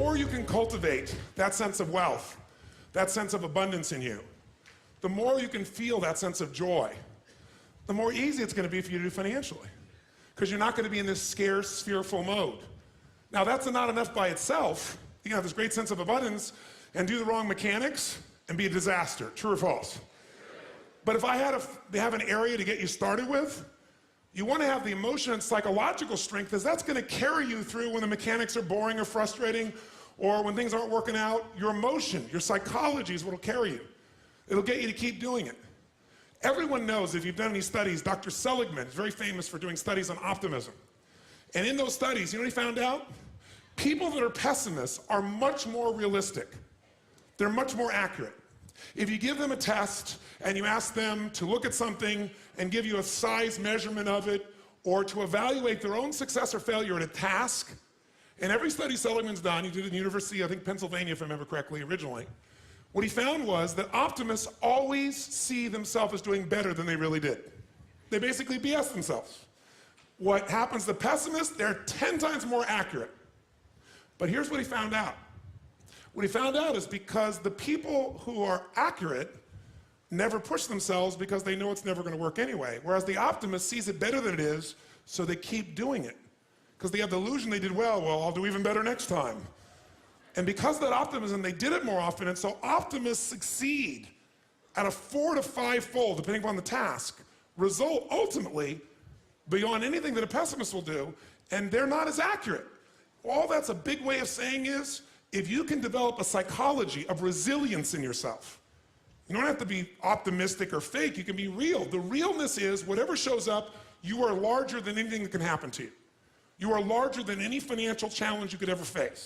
more you can cultivate that sense of wealth, that sense of abundance in you, the more you can feel that sense of joy, the more easy it's going to be for you to do financially. Because you're not going to be in this scarce, fearful mode. Now, that's not enough by itself. You can have this great sense of abundance and do the wrong mechanics and be a disaster. True or false? But if I had to have an area to get you started with, you want to have the emotion and psychological strength, because that's going to carry you through when the mechanics are boring or frustrating, or when things aren't working out. Your emotion, your psychology is what will carry you. It'll get you to keep doing it. Everyone knows, if you've done any studies, Dr. Seligman is very famous for doing studies on optimism. And in those studies, you know what he found out? People that are pessimists are much more realistic. They're much more accurate. If you give them a test and you ask them to look at something and give you a size measurement of it, or to evaluate their own success or failure at a task, in every study Seligman's done, he did it in University, I think Pennsylvania if I remember correctly originally, what he found was that optimists always see themselves as doing better than they really did. They basically BS themselves. What happens to pessimists, they're 10 times more accurate. But here's what he found out. What he found out is because the people who are accurate never push themselves because they know it's never going to work anyway. Whereas the optimist sees it better than it is, so they keep doing it. Because they have the illusion they did well, I'll do even better next time. And because of that optimism, they did it more often, and so optimists succeed at a 4 to 5-fold, depending upon the task, result ultimately beyond anything that a pessimist will do, and they're not as accurate. All that's a big way of saying is, if you can develop a psychology of resilience in yourself, you don't have to be optimistic or fake, you can be real. The realness is, whatever shows up, you are larger than anything that can happen to you. You are larger than any financial challenge you could ever face.